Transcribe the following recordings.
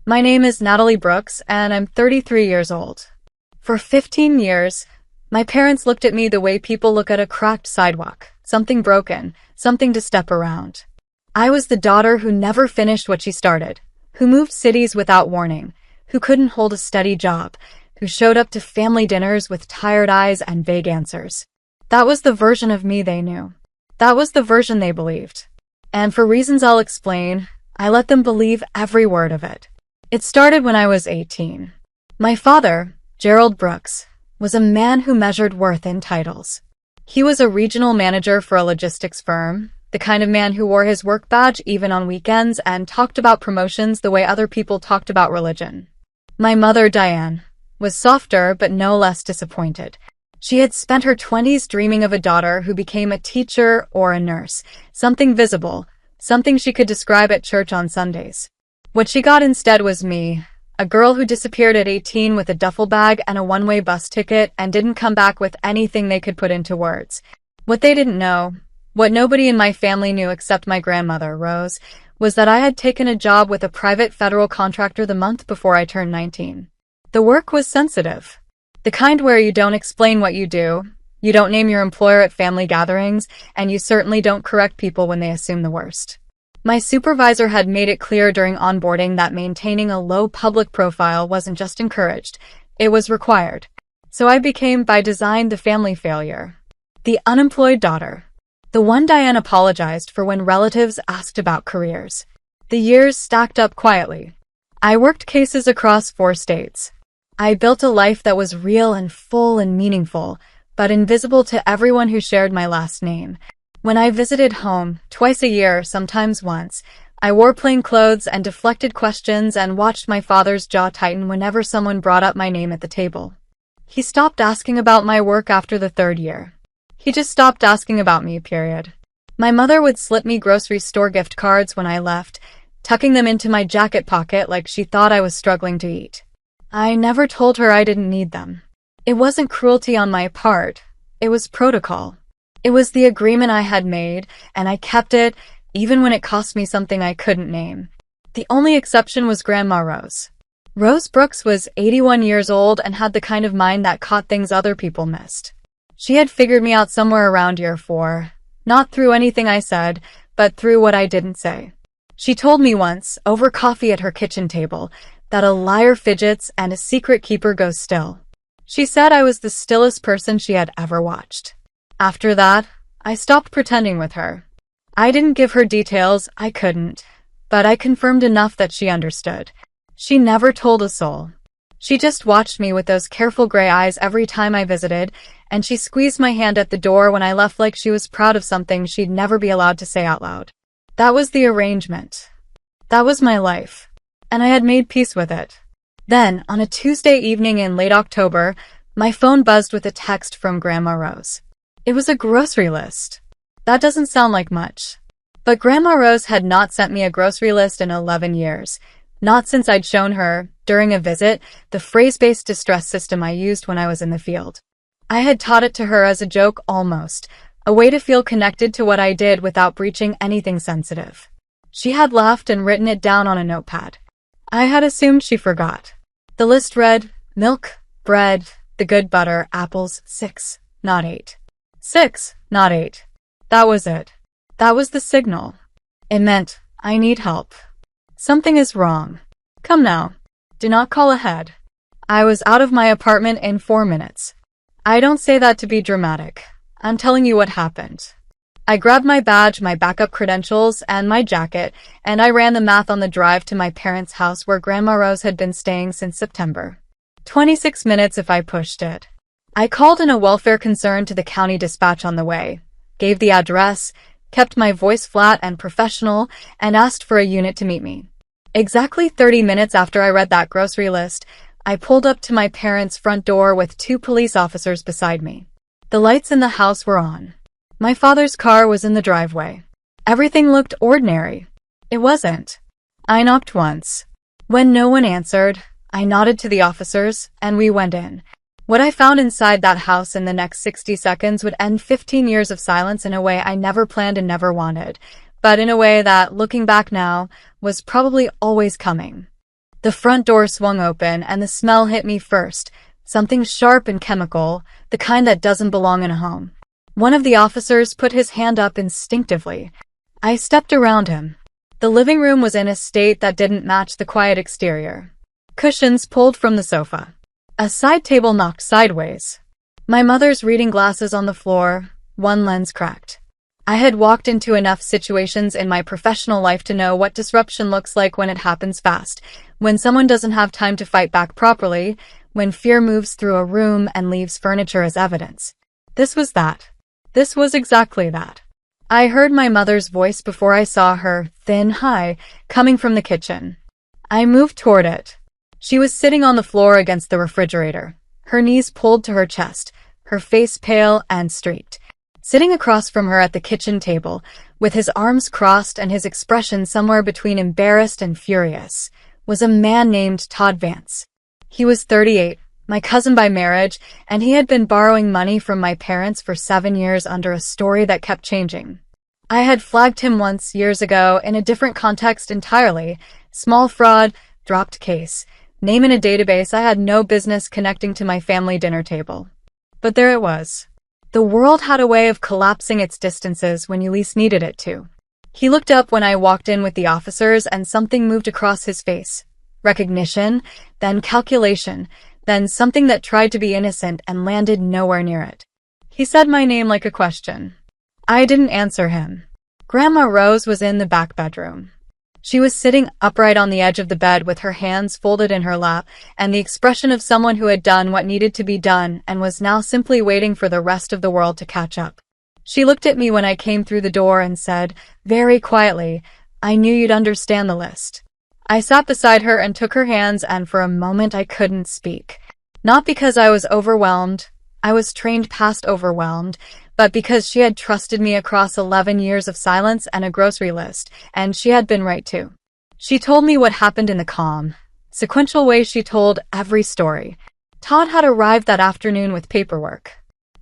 My name is Natalie Brooks, and I'm 33 years old. For 15 years, my parents looked at me the way people look at a cracked sidewalk, something broken, something to step around. I was the daughter who never finished what she started, who moved cities without warning, who couldn't hold a steady job, who showed up to family dinners with tired eyes and vague answers. That was the version of me they knew. That was the version they believed. And for reasons I'll explain, I let them believe every word of it. It started when I was 18. My father, Gerald Brooks, was a man who measured worth in titles. He was a regional manager for a logistics firm, the kind of man who wore his work badge even on weekends and talked about promotions the way other people talked about religion. My mother, Diane, was softer but no less disappointed. She had spent her 20s dreaming of a daughter who became a teacher or a nurse, something visible, something she could describe at church on Sundays. What she got instead was me, a girl who disappeared at 18 with a duffel bag and a one-way bus ticket and didn't come back with anything they could put into words. What they didn't know, what nobody in my family knew except my grandmother, Rose, was that I had taken a job with a private federal contractor the month before I turned 19. The work was sensitive. The kind where you don't explain what you do, you don't name your employer at family gatherings, and you certainly don't correct people when they assume the worst. My supervisor had made it clear during onboarding that maintaining a low public profile wasn't just encouraged, it was required. So I became, by design, the family failure. The unemployed daughter. The one Diane apologized for when relatives asked about careers. The years stacked up quietly. I worked cases across 4 states. I built a life that was real and full and meaningful, but invisible to everyone who shared my last name. When I visited home, twice a year, sometimes once, I wore plain clothes and deflected questions and watched my father's jaw tighten whenever someone brought up my name at the table. He stopped asking about my work after the 3rd year. He just stopped asking about me, period. My mother would slip me grocery store gift cards when I left, tucking them into my jacket pocket like she thought I was struggling to eat. I never told her I didn't need them. It wasn't cruelty on my part. It was protocol. It was the agreement I had made, and I kept it, even when it cost me something I couldn't name. The only exception was Grandma Rose. Rose Brooks was 81 years old and had the kind of mind that caught things other people missed. She had figured me out somewhere around year 4, not through anything I said, but through what I didn't say. She told me once, over coffee at her kitchen table, that a liar fidgets and a secret keeper goes still. She said I was the stillest person she had ever watched. After that, I stopped pretending with her. I didn't give her details, I couldn't, but I confirmed enough that she understood. She never told a soul. She just watched me with those careful gray eyes every time I visited, and she squeezed my hand at the door when I left like she was proud of something she'd never be allowed to say out loud. That was the arrangement. That was my life. And I had made peace with it. Then, on a Tuesday evening in late October, my phone buzzed with a text from Grandma Rose. It was a grocery list. That doesn't sound like much. But Grandma Rose had not sent me a grocery list in 11 years. Not since I'd shown her, during a visit, the phrase-based distress system I used when I was in the field. I had taught it to her as a joke almost, a way to feel connected to what I did without breaching anything sensitive. She had laughed and written it down on a notepad. I had assumed she forgot. The list read, milk, bread, the good butter, apples, 6, not 8. 6, not 8. That was it. That was the signal. It meant, I need help. Something is wrong. Come now. Do not call ahead. I was out of my apartment in 4 minutes. I don't say that to be dramatic. I'm telling you what happened. I grabbed my badge, my backup credentials, and my jacket, and I ran the math on the drive to my parents' house where Grandma Rose had been staying since September. 26 minutes if I pushed it. I called in a welfare concern to the county dispatch on the way, gave the address, kept my voice flat and professional, and asked for a unit to meet me. Exactly 30 minutes after I read that grocery list, I pulled up to my parents' front door with 2 police officers beside me. The lights in the house were on. My father's car was in the driveway. Everything looked ordinary. It wasn't. I knocked once. When no one answered, I nodded to the officers, and we went in. What I found inside that house in the next 60 seconds would end 15 years of silence in a way I never planned and never wanted, but in a way that, looking back now, was probably always coming. The front door swung open and the smell hit me first, something sharp and chemical, the kind that doesn't belong in a home. One of the officers put his hand up instinctively. I stepped around him. The living room was in a state that didn't match the quiet exterior. Cushions pulled from the sofa. A side table knocked sideways. My mother's reading glasses on the floor, one lens cracked. I had walked into enough situations in my professional life to know what disruption looks like when it happens fast, when someone doesn't have time to fight back properly, when fear moves through a room and leaves furniture as evidence. This was that. This was exactly that. I heard my mother's voice before I saw her, thin, high, coming from the kitchen. I moved toward it. She was sitting on the floor against the refrigerator, her knees pulled to her chest, her face pale and streaked. Sitting across from her at the kitchen table, with his arms crossed and his expression somewhere between embarrassed and furious, was a man named Todd Vance. He was 38, my cousin by marriage, and he had been borrowing money from my parents for 7 years under a story that kept changing. I had flagged him once years ago in a different context entirely. Small fraud, dropped case, name in a database I had no business connecting to my family dinner table. But there it was. The world had a way of collapsing its distances when you least needed it to. He looked up when I walked in with the officers and something moved across his face. Recognition, then calculation, then something that tried to be innocent and landed nowhere near it. He said my name like a question. I didn't answer him. Grandma Rose was in the back bedroom. She was sitting upright on the edge of the bed with her hands folded in her lap and the expression of someone who had done what needed to be done and was now simply waiting for the rest of the world to catch up. She looked at me when I came through the door and said, very quietly, "I knew you'd understand the list." I sat beside her and took her hands, and for a moment I couldn't speak. Not because I was overwhelmed, I was trained past overwhelmed, but because she had trusted me across 11 years of silence and a grocery list, and she had been right too. She told me what happened in the calm, sequential way she told every story. Todd had arrived that afternoon with paperwork.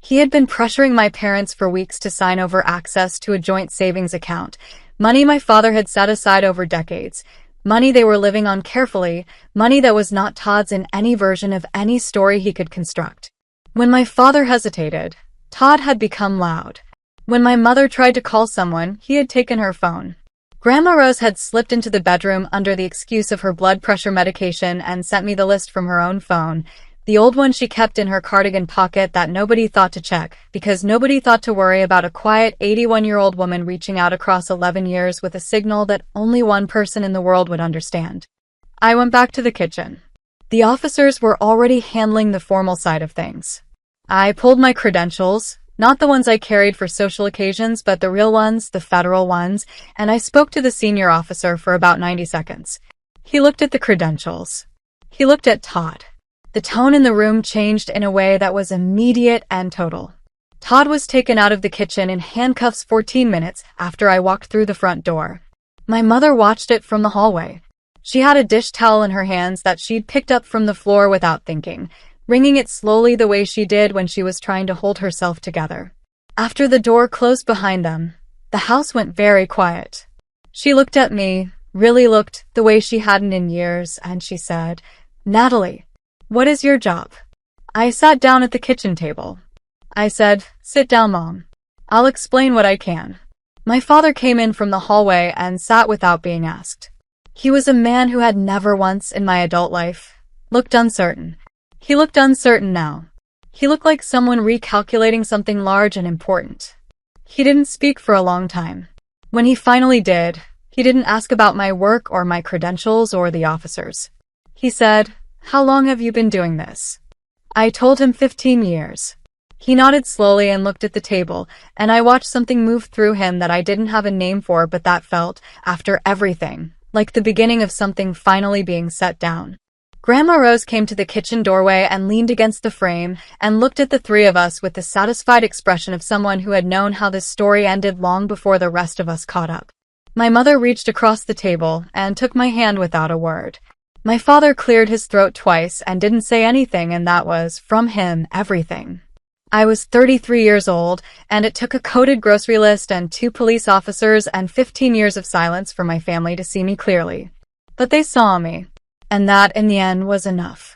He had been pressuring my parents for weeks to sign over access to a joint savings account, money my father had set aside over decades, money they were living on carefully, money that was not Todd's in any version of any story he could construct. When my father hesitated, Todd had become loud. When my mother tried to call someone, he had taken her phone. Grandma Rose had slipped into the bedroom under the excuse of her blood pressure medication and sent me the list from her own phone, the old one she kept in her cardigan pocket that nobody thought to check, because nobody thought to worry about a quiet 81-year-old woman reaching out across 11 years with a signal that only one person in the world would understand. I went back to the kitchen. The officers were already handling the formal side of things. I pulled my credentials, not the ones I carried for social occasions, but the real ones, the federal ones, and I spoke to the senior officer for about 90 seconds. He looked at the credentials. He looked at Todd. The tone in the room changed in a way that was immediate and total. Todd was taken out of the kitchen in handcuffs 14 minutes after I walked through the front door. My mother watched it from the hallway. She had a dish towel in her hands that she'd picked up from the floor without thinking, wringing it slowly the way she did when she was trying to hold herself together. After the door closed behind them, the house went very quiet. She looked at me, really looked the way she hadn't in years, and she said, "Natalie, what is your job?" I sat down at the kitchen table. I said, "Sit down, Mom. I'll explain what I can." My father came in from the hallway and sat without being asked. He was a man who had never once in my adult life looked uncertain. He looked uncertain now. He looked like someone recalculating something large and important. He didn't speak for a long time. When he finally did, he didn't ask about my work or my credentials or the officers. He said, "How long have you been doing this?" I told him 15 years. He nodded slowly and looked at the table, and I watched something move through him that I didn't have a name for, but that felt, after everything, like the beginning of something finally being set down. Grandma Rose came to the kitchen doorway and leaned against the frame and looked at the three of us with the satisfied expression of someone who had known how this story ended long before the rest of us caught up. My mother reached across the table and took my hand without a word. My father cleared his throat twice and didn't say anything, and that was, from him, everything. I was 33 years old, and it took a coded grocery list and 2 police officers and 15 years of silence for my family to see me clearly. But they saw me. And that, in the end, was enough.